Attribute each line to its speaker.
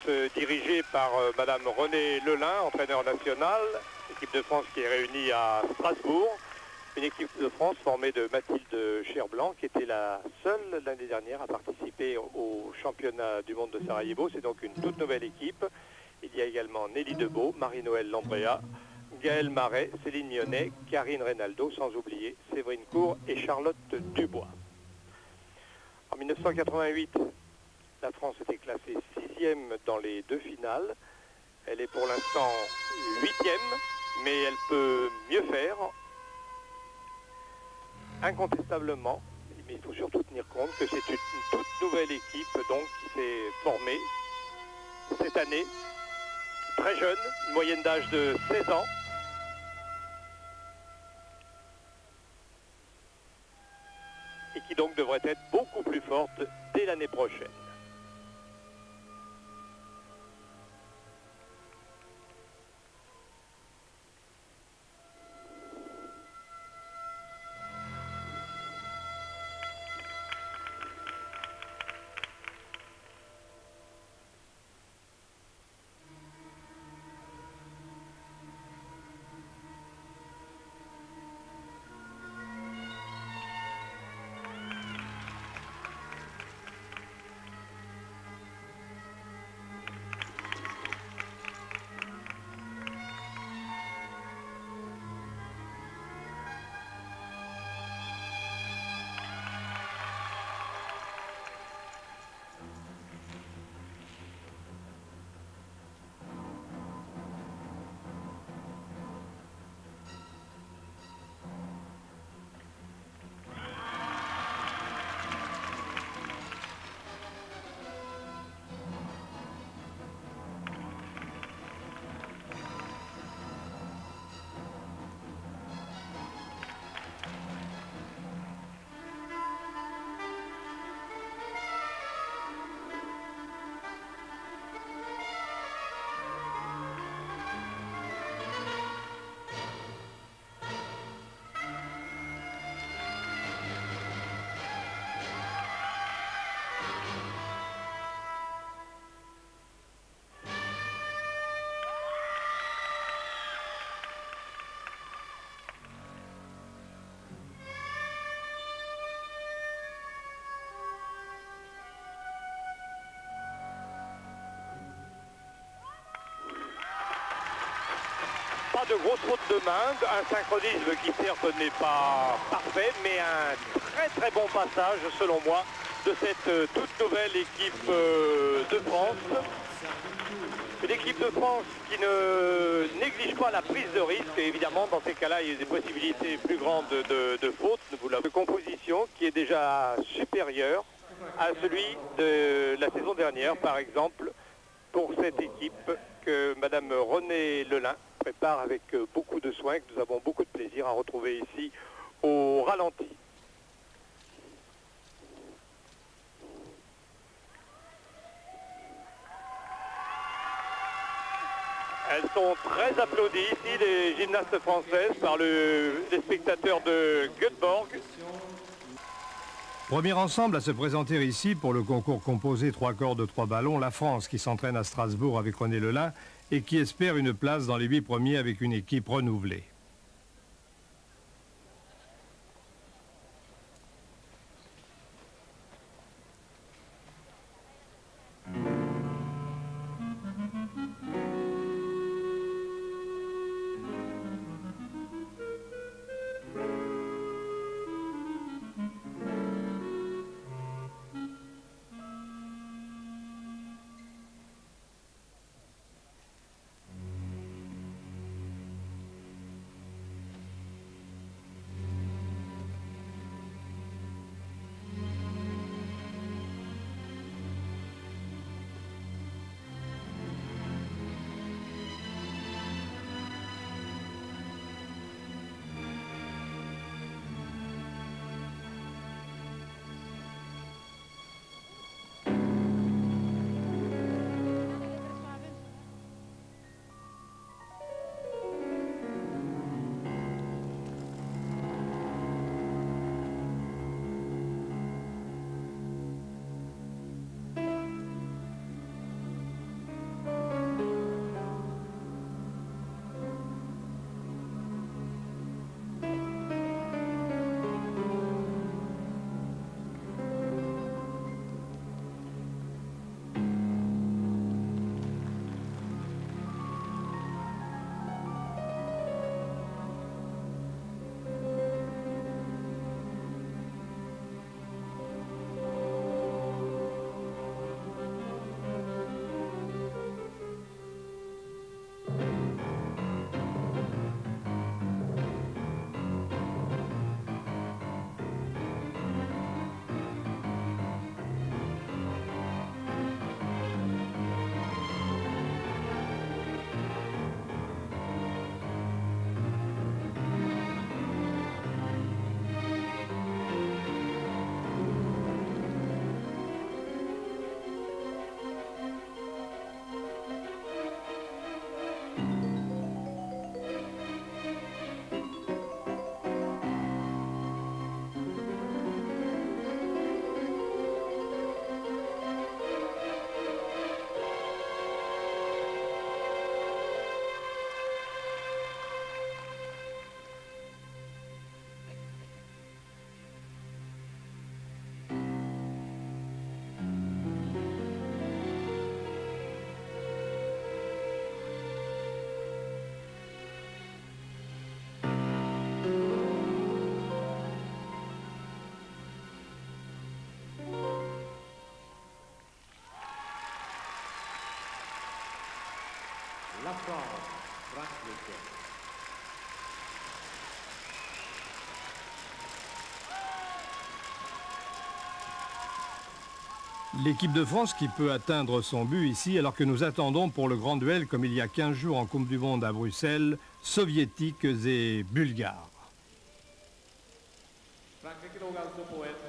Speaker 1: Dirigée par Madame Renée Lelin, entraîneur national, équipe de France qui est réunie à Strasbourg. Une équipe de France formée de Mathilde Cherblanc, qui était la seule l'année dernière à participer au championnat du monde de Sarajevo. C'est donc une toute nouvelle équipe. Il y a également Nelly Debeau, Marie-Noël Lambréa, Gaëlle Marais, Céline Mionnet, Karine Reynaldo, sans oublier Séverine Cour et Charlotte Dubois. En 1988, la France était classée 6e dans les deux finales. Elle est pour l'instant 8e, mais elle peut mieux faire. Incontestablement, mais il faut surtout tenir compte que c'est une toute nouvelle équipe donc, qui s'est formée cette année. Très jeune, une moyenne d'âge de 16 ans. Et qui donc devrait être beaucoup plus forte dès l'année prochaine. Pas de grosses fautes de main, un synchronisme qui certes n'est pas parfait, mais un très bon passage selon moi de cette toute nouvelle équipe de France. Une équipe de France qui ne néglige pas la prise de risque, et évidemment dans ces cas-là il y a des possibilités plus grandes de fautes, de composition qui est déjà supérieure à celui de la saison dernière par exemple pour cette équipe que Madame Renée Lelin prépare avec beaucoup de soin, que nous avons beaucoup de plaisir à retrouver ici au ralenti. Elles sont très applaudies ici, les gymnastes françaises, par les spectateurs de Göteborg.
Speaker 2: Premier ensemble à se présenter ici pour le concours composé 3 cordes, 3 ballons, la France qui s'entraîne à Strasbourg avec Renée Lelin et qui espère une place dans les 8 premiers avec une équipe renouvelée.
Speaker 3: La France, transmission.
Speaker 2: L'équipe de France qui peut atteindre son but ici, alors que nous attendons pour le grand duel, comme il y a 15 jours en Coupe du Monde à Bruxelles, soviétiques et bulgares.
Speaker 3: Frankrike låg alltså på ett